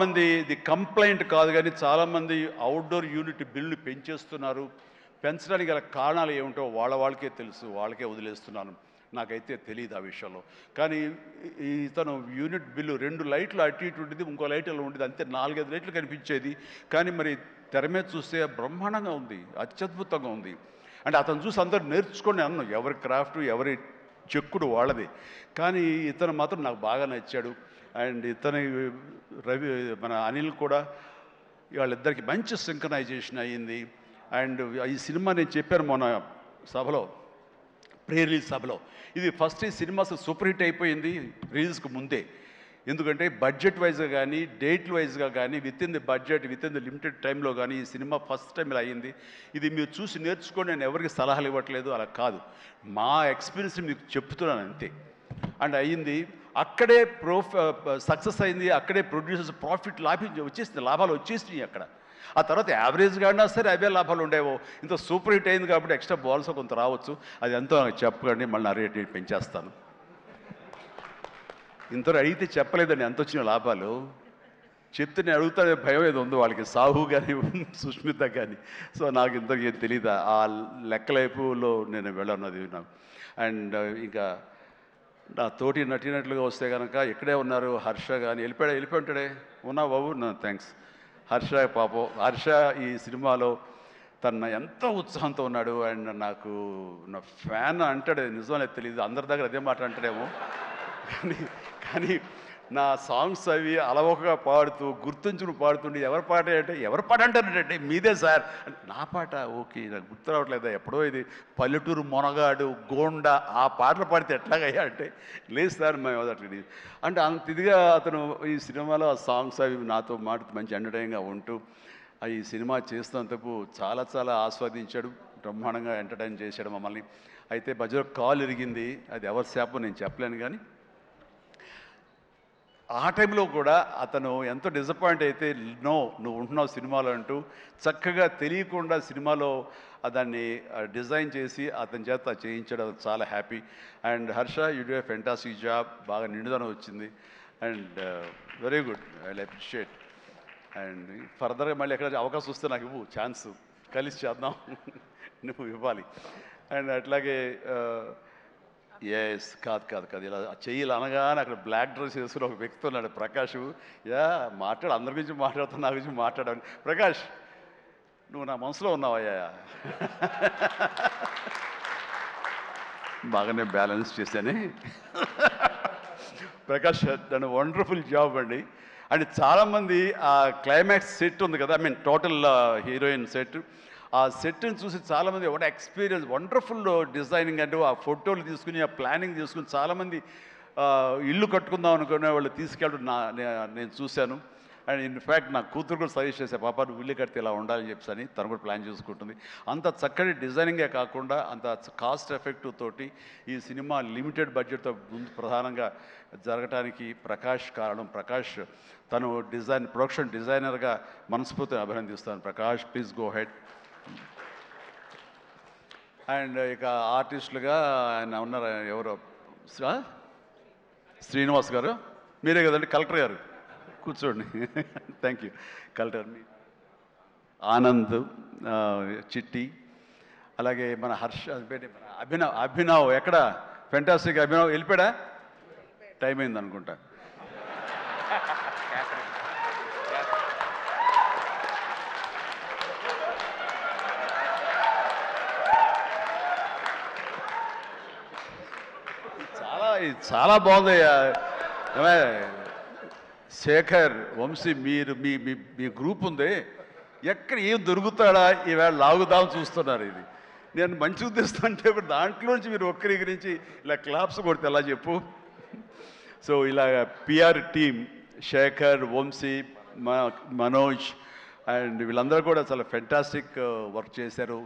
చాలామంది ఇది కంప్లైంట్ కాదు కానీ చాలామంది అవుట్డోర్ యూనిట్ బిల్లు పెంచేస్తున్నారు. పెంచడానికి గల కారణాలు ఏమిటో వాళ్ళకే తెలుసు, వాళ్ళకే వదిలేస్తున్నాను. నాకైతే తెలియదు ఆ విషయంలో. కానీ ఇతను యూనిట్ బిల్లు 2 లైట్లు అటు ఇటు ఉండేది, ఇంకో లైట్ ఇలా ఉండేది, అంతే 4-5 లైట్లు కనిపించేది. కానీ మరి తెర మీద చూస్తే బ్రహ్మాండంగా ఉంది, అత్యద్భుతంగా ఉంది. అంటే అతను చూసి అందరూ నేర్చుకొని అన్నాను, ఎవరి క్రాఫ్ట్ ఎవరి చెక్కుడు వాళ్ళది. కానీ ఇతను మాత్రం నాకు బాగా నచ్చాడు. అండ్ ఇతని మన అనిల్ కూడా వాళ్ళిద్దరికి మంచి సింక్రనైజేషన్ అయ్యింది. అండ్ ఈ సినిమా నేను చెప్పాను మొన్న సభలో, ప్రీ రిలీజ్ సభలో, ఇది ఫస్ట్ ఈ సినిమా సూపర్ హిట్ అయిపోయింది రిలీజ్కి ముందే. ఎందుకంటే బడ్జెట్ వైజ్గా కానీ డేట్ వైజ్గా కానీ with in the budget with in the limited టైంలో కానీ ఈ సినిమా ఫస్ట్ టైం ఇలా అయ్యింది. ఇది మీరు చూసి నేర్చుకొని నేను ఎవరికి సలహాలు ఇవ్వట్లేదు, అలా కాదు, మా ఎక్స్పీరియన్స్ మీకు చెప్తున్నాను అంతే. అండ్ అయ్యింది, అక్కడే సక్సెస్ అయింది, అక్కడే ప్రొడ్యూసర్స్ ప్రాఫిట్ వచ్చేసింది, లాభాలు వచ్చేసినాయి అక్కడ. ఆ తర్వాత యావరేజ్గా అయినా సరే అవే లాభాలు ఉండేవో. ఇంత సూపర్ హిట్ అయింది కాబట్టి ఎక్స్ట్రా బాల్స్ కొంత రావచ్చు. అది ఎంతో నాకు చెప్పకండి, మళ్ళీ నా రేట్ పెంచేస్తాను. ఇంతలో అడిగితే చెప్పలేదండి ఎంత వచ్చిన లాభాలు. చెప్తే నేను అడుగుతానే భయం ఏదో ఉందో వాళ్ళకి, సాహు కానీ సుష్మిత కానీ. సో నాకు ఇంతకు ఏం తెలీదు, ఆ లెక్కలైపులో నేను వెళ్ళన్నది నాకు. అండ్ ఇంకా నా తోటి నటినట్లుగా వస్తే కనుక ఇక్కడే ఉన్నారు హర్ష కానీ, వెళ్ళిపోయి ఉంటాడే, ఉన్నా బాబు థ్యాంక్స్. హర్ష పాపం, హర్ష ఈ సినిమాలో తన ఎంతో ఉత్సాహంతో ఉన్నాడు. అండ్ నాకు నా ఫ్యాన్ అంటాడు, నిజమనే తెలియదు, అందరి దగ్గర అదే మాట అంటాడేమో. కానీ నా సాంగ్స్ అవి అలవోకగా పాడుతూ గుర్తుంచుకుని పాడుతుండే, ఎవరి పాట అంటే ఎవరి పాట అంటారంటే మీదే సార్, నా పాట ఓకే నాకు గుర్తు రావట్లేదా, ఎప్పుడో ఇది పల్లెటూరు మొనగాడు గోండా ఆ పాటలు పాడితే ఎట్లాగయ్యా అంటే, లేదు సార్ మేము అట్లా అంటే అంత ఇదిగా అతను ఈ సినిమాలో ఆ సాంగ్స్ అవి నాతో మాట మంచి ఎంటర్టైన్గా ఉంటూ ఈ సినిమా చేస్తున్నందుకు చాలా చాలా ఆస్వాదించాడు, బ్రహ్మాండంగా ఎంటర్టైన్ చేశాడు మమ్మల్ని. అయితే మధ్యలో కాల్ ఇరిగింది, అది ఎవరి శాపం నేను చెప్పలేను. కానీ ఆ టైంలో కూడా అతను ఎంతో డిసప్పాయింట్ అయితే, నువ్వు ఉంటున్నావు సినిమాలో అంటూ చక్కగా తెలియకుండా సినిమాలో దాన్ని డిజైన్ చేసి అతని చేత చేయించాడు. అది చాలా happy. And Harsha you do a fantastic job, బాగా నిండుదనం వచ్చింది. And very good, I appreciate. And ఫర్దర్గా మళ్ళీ ఎక్కడ అవకాశం వస్తే నాకు ఇవ్వు, ఛాన్స్ కలిసి చేద్దాం, నువ్వు ఇవ్వాలి. అండ్ అట్లాగే ఎస్ కాదు ఇలా చెయ్యాలి అనగానే అక్కడ బ్లాక్ డ్రెస్ వేసుకుని ఒక వ్యక్తి ఉన్నాడు, ప్రకాష్. అందరి గురించి మాట్లాడుతున్నా, నా గురించి మాట్లాడాను. ప్రకాష్, నువ్వు నా మనసులో ఉన్నావయ్యా. బాగానే బ్యాలెన్స్ చేశాను. ప్రకాష్ దాని వండర్ఫుల్ జాబ్ అండి. అండ్ చాలామంది ఆ క్లైమాక్స్ సెట్ ఉంది కదా, టోటల్ హీరోయిన్ సెట్, ఆ సెట్ని చూసి చాలామంది వాట్ ఎక్స్పీరియన్స్, వండర్ఫుల్ డిజైనింగ్ అంటే ఆ ఫోటోలు తీసుకుని ఆ ప్లానింగ్ తీసుకుని చాలామంది ఇల్లు కట్టుకుందాం అనుకునే వాళ్ళు తీసుకెళ్ళడం నేను చూశాను. అండ్ ఇన్ఫ్యాక్ట్ నా కూతురు కూడా సజెస్ట్ చేసే, పాప నువ్వు ఇల్లు కడితే ఇలా ఉండాలని చెప్పని తను కూడా ప్లాన్ చేసుకుంటుంది. అంత చక్కటి డిజైనింగే కాకుండా అంత కాస్ట్ ఎఫెక్టివ్ తోటి ఈ సినిమా లిమిటెడ్ బడ్జెట్తో ముందు ప్రధానంగా జరగటానికి ప్రకాష్ కారణం. ప్రకాష్ తను ప్రొడక్షన్ డిజైనర్గా మనస్ఫూర్తిగా అభినందిస్తాను. Prakash, please go ahead. And ఇక ఆర్టిస్టులుగా ఆయన ఉన్నారు, ఎవరో శ్రీనివాస్ గారు, మీరే కదండి కలెక్టర్ గారు, కూర్చోండి. Thank you. కలెక్టర్ ఆనంద్, చిట్టి, అలాగే మన హర్ష, మన అభినవ్ ఎక్కడ ఫెంటాస్టిక్ అభినవ్ వెళ్ళిపోయాడా, టైం అయింది అనుకుంటా. చాలా బాగుందయ్యా. శేఖర్, వంశీ, మీరు మీ గ్రూప్ ఉంది, ఎక్కడ ఏం దొరుకుతాడా ఈవేళ లాగుదాం చూస్తున్నారు. ఇది నేను మంచి ఉద్దేశం అంటే దాంట్లోంచి మీరు ఒక్కరి గురించి ఇలా క్లాప్స్ కొడితే ఎలా చెప్పు. సో ఇలా PR team Shekhar, Vamsi, Manoj and వీళ్ళందరూ కూడా చాలా ఫెంటాస్టిక్ వర్క్ చేశారు.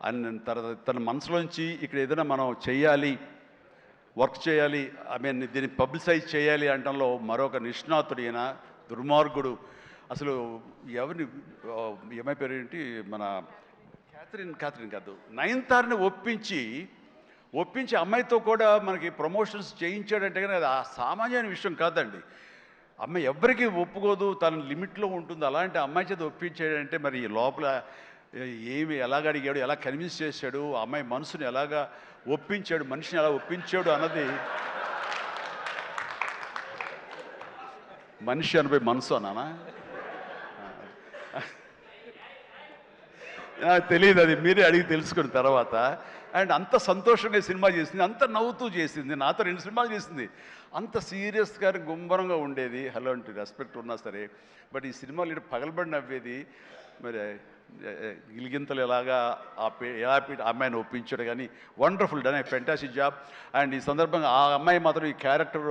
అండ్ తర్వాత తన మనసులోంచి ఇక్కడ ఏదైనా మనం వర్క్ చేయాలి, దీన్ని పబ్లిసైజ్ చేయాలి అంటంలో మరొక నిష్ణాతుడైన దుర్మార్గుడు, అసలు ఎవరిని ఏమై పేరు ఏంటి, మన క్యాథరిన్ కాదు, నయనతారని ఒప్పించి అమ్మాయితో కూడా మనకి ప్రమోషన్స్ చేయించాడంటే కానీ అది ఆ సామాన్యమైన విషయం కాదండి. అమ్మాయి ఎవ్వరికీ ఒప్పుకోదు, తన లిమిట్లో ఉంటుంది. అలాంటి అమ్మాయి చేత ఒప్పించాడంటే మరి లోపల ఏమి ఎలాగ అడిగాడు, ఎలా కన్విన్స్ చేశాడు, ఆ అమ్మాయి మనసుని ఎలాగా ఒప్పించాడు, మనిషిని ఎలా ఒప్పించాడు అన్నది మనిషి అనిపోయి మనసు అన్నానా తెలియదు, అది మీరే అడిగి తెలుసుకున్న తర్వాత. అండ్ అంత సంతోషంగా సినిమా చేసింది, అంత నవ్వుతూ చేసింది, నాతో 2 సినిమాలు చేసింది. అంత సీరియస్గా గుంభరంగా ఉండేది, హలో అంటే రెస్పెక్ట్ ఉన్నా సరే. బట్ ఈ సినిమాలో ఇటు పగలబడి నవ్వేది. మరి గిలిగింతలు ఎలాగా ఎలా అమ్మాయిని ఒప్పించాడు. కానీ wonderful done, fantastic job. And ఈ సందర్భంగా ఆ అమ్మాయి మాత్రం ఈ క్యారెక్టర్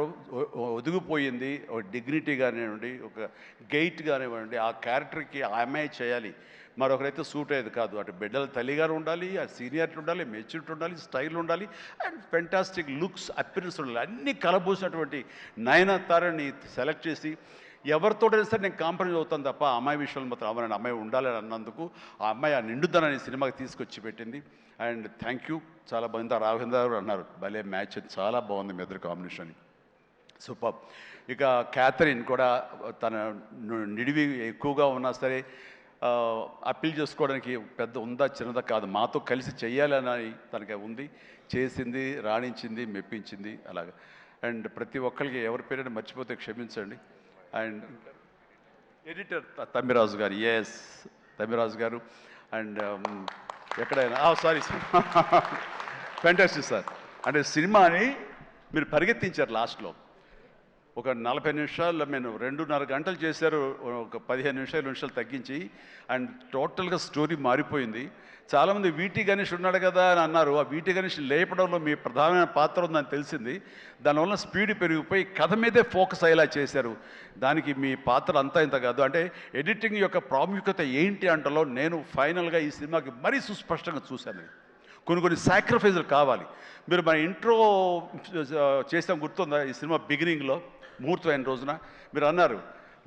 ఒదిగిపోయింది. ఒక డిగ్నిటీ కానివ్వండి, ఒక గెయిట్ కానివ్వండి, ఆ క్యారెక్టర్కి ఆ అమ్మాయి చేయాలి. మరొకరైతే సూట్ అయ్యేది కాదు. అటు బిడ్డల తల్లిగారు ఉండాలి, ఆ సీనియారిటీ ఉండాలి, మెచ్యూరిటీ ఉండాలి, స్టైల్ ఉండాలి, అండ్ ఫెంటాస్టిక్ లుక్స్, అపిరెన్స్ ఉండాలి. అన్నీ కలబోసినటువంటి నయనతారని సెలెక్ట్ చేసి ఎవరితోటైనా సరే నేను కాంప్రమైజ్ అవుతాను తప్ప ఆ అమ్మాయి విషయంలో మాత్రం అమ్మాయి అమ్మాయి ఉండాలని అన్నందుకు ఆ అమ్మాయి ఆ నిండుదనాన్ని సినిమాకి తీసుకొచ్చి పెట్టింది. And thank you. చాలా బాగుంది. రాఘవేంద్ర గారు అన్నారు భలే మ్యాచ్, చాలా బాగుంది మీ ఇద్దరు కాంబినేషన్. సూపర్. ఇక క్యాథరిన్ కూడా తన నిడివి ఎక్కువగా ఉన్నా సరే అప్పీల్ చేసుకోవడానికి పెద్ద ఉందా చిన్నదా కాదు, మాతో కలిసి చెయ్యాలని తనకి ఉంది, చేసింది, రాణించింది, మెప్పించింది అలాగా. అండ్ ప్రతి ఒక్కరికి ఎవరి పేరైనా మర్చిపోతే క్షమించండి. అండ్ ఎడిటర్ తమ్మిరాజు గారు, ఎస్ తమ్మిరాజు గారు. అండ్ ఎక్కడైనా సారీ ఫెంటాస్టిక్ సార్. అంటే సినిమాని మీరు పరిగెత్తించారు లాస్ట్లో. ఒక 40 నిమిషాల్లో నేను 2.5 గంటలు చేశారు, ఒక 15 నిమిషాలు తగ్గించి. అండ్ టోటల్గా స్టోరీ మారిపోయింది. చాలామంది వీటి గణేష్ ఉన్నాడు కదా అని అన్నారు. ఆ వీటి గణేష్ లేపడంలో మీ ప్రధానమైన పాత్ర ఉందని తెలిసింది. దానివల్ల స్పీడ్ పెరిగిపోయి కథ మీదే ఫోకస్ అయ్యేలా చేశారు. దానికి మీ పాత్ర అంతా ఇంత కాదు. అంటే ఎడిటింగ్ యొక్క ప్రాముఖ్యత ఏంటి అంటలో నేను ఫైనల్గా ఈ సినిమాకి మరీ సుస్పష్టంగా చూశాను. కొన్ని సాక్రిఫైజులు కావాలి. మీరు మన ఇంట్రో చేసాం గుర్తుందా? ఈ సినిమా బిగినింగ్లో ముహూర్తం అయిన రోజున మీరు అన్నారు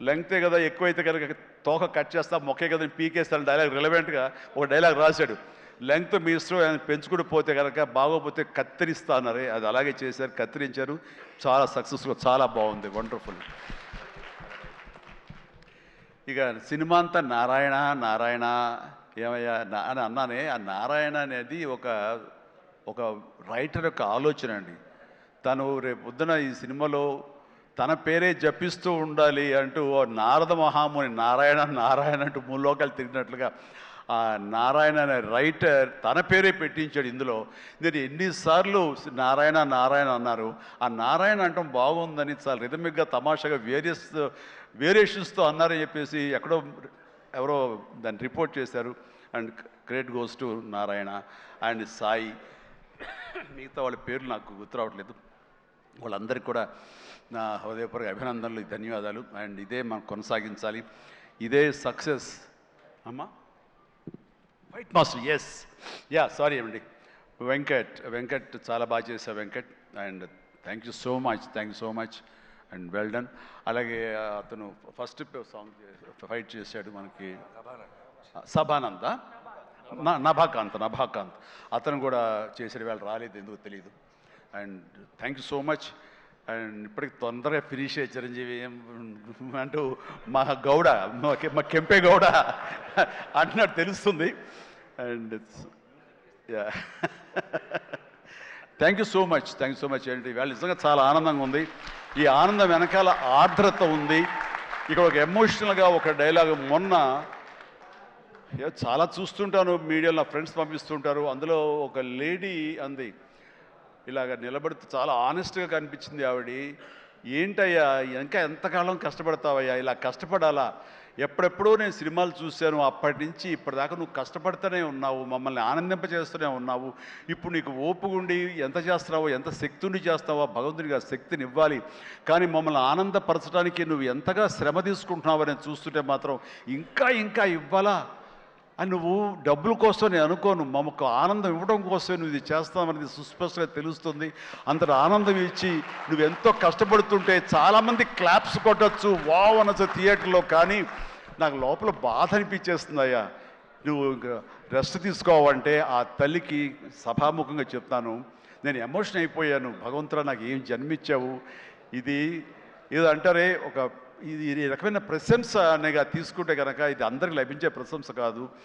లెంగ్తే కదా, ఎక్కువైతే కనుక తోక కట్ చేస్తా, మొక్కే కదా పీకేస్తాను డైలాగ్. రిలవెంట్గా ఒక డైలాగ్ రాశాడు. లెంగ్త్ మీ ఇష్టం, పెంచుకుంటూ పోతే కనుక బాగోపోతే కత్తిరిస్తా అన్నారే, అది అలాగే చేశారు, కత్తిరించారు. చాలా సక్సెస్ఫుల్, చాలా బాగుంది, వండర్ఫుల్. ఇక సినిమా అంతా నారాయణ నారాయణ ఏమయ్యా అని అన్నానే. ఆ నారాయణ అనేది ఒక రైటర్ యొక్క ఆలోచన అండి. తను రేపు పొద్దున ఈ సినిమాలో తన పేరే జపిస్తూ ఉండాలి అంటూ నారద మహాముని నారాయణ నారాయణ అంటూ మూలోకాలు తిరిగినట్లుగా ఆ నారాయణ అనే రైటర్ తన పేరే పెట్టించాడు ఇందులో. నేను ఎన్నిసార్లు నారాయణ నారాయణ అన్నారు. ఆ నారాయణ అంటాం బాగుందని చాలా రిథమిక్గా తమాషాగా వేరియేషన్స్తో అన్నారని చెప్పేసి ఎక్కడో ఎవరో దాన్ని రిపోర్ట్ చేశారు. And credit goes to Narayana and Sai. మిగతా వాళ్ళ పేర్లు నాకు గుర్తు రావట్లేదు. వాళ్ళందరికీ కూడా నా హృదయపూర్వక అభినందనలు, ధన్యవాదాలు. అండ్ ఇదే మనం కొనసాగించాలి, ఇదే సక్సెస్. అమ్మా ఫైట్ మాస్టర్, ఎస్ సారీ అండి, వెంకట్ చాలా బాగా చేశారు Venkat. And thank you so much and well done. అలాగే అతను ఫస్ట్ సాంగ్ ఫైట్ చేశాడు మనకి సభానంద నభాకాంత్ అతను కూడా చేసాడు. వేళ రాలేదు, ఎందుకు తెలియదు. And thank you so much. And ఇప్పటికి తొందరగా ఫినిష్ అయ్యే చిరంజీవి అంటూ మా గౌడ, మా కెంపే గౌడ అంటున్నట్టు తెలుస్తుంది. And thank you so much ఏంటి ఇవాళ నిజంగా చాలా ఆనందంగా ఉంది. ఈ ఆనందం వెనకాల ఆర్ద్రత ఉంది. ఇక్కడ ఒక ఎమోషనల్గా ఒక డైలాగ్ మొన్న చాలా చూస్తుంటాను మీడియాలో, నా ఫ్రెండ్స్ పంపిస్తుంటారు. అందులో ఒక లేడీ అంది, ఇలాగ నిలబడితే చాలా ఆనెస్ట్గా కనిపించింది ఆవిడ. ఏంటయ్యా ఇంకా ఎంతకాలం కష్టపడతావయ్యా, ఇలా కష్టపడాలా? ఎప్పుడెప్పుడో నేను సినిమాలు చూశాను, అప్పటి నుంచి ఇప్పటిదాకా నువ్వు కష్టపడుతూనే ఉన్నావు, మమ్మల్ని ఆనందింపజేస్తూనే ఉన్నావు. ఇప్పుడు నీకు ఓపుగుండి ఎంత చేస్తున్నావో, ఎంత శక్తిని చేస్తావో భగవంతుడికి ఆ శక్తిని ఇవ్వాలి. కానీ మమ్మల్ని ఆనందపరచడానికి నువ్వు ఎంతగా శ్రమ తీసుకుంటున్నావు అని చూస్తుంటే మాత్రం ఇంకా ఇవ్వాలా అని నువ్వు డబ్బుల కోసం నేను అనుకోను, మమ్మకు ఆనందం ఇవ్వడం కోసమే నువ్వు ఇది చేస్తావనేది సుస్పష్టంగా తెలుస్తుంది. అంతటి ఆనందం ఇచ్చి నువ్వు ఎంతో కష్టపడుతుంటే చాలామంది క్లాప్స్ కొట్టచ్చు, వావ్ అనొచ్చు థియేటర్లో. కానీ నాకు లోపల బాధ అనిపించేస్తుంది. అయ్యా నువ్వు రెస్ట్ తీసుకోవాలంటే ఆ తల్లికి సభాముఖంగా చెప్తాను, నేను ఎమోషన్ అయిపోయాను. భగవంతుడా నాకు ఏం జన్మించావు. ఇది ఏదో అంటారే, ఒక ఇది ఈ రకమైన ప్రశంస అనేగా తీసుకుంటే కనుక ఇది అందరికి లభించే ప్రశంస కాదు.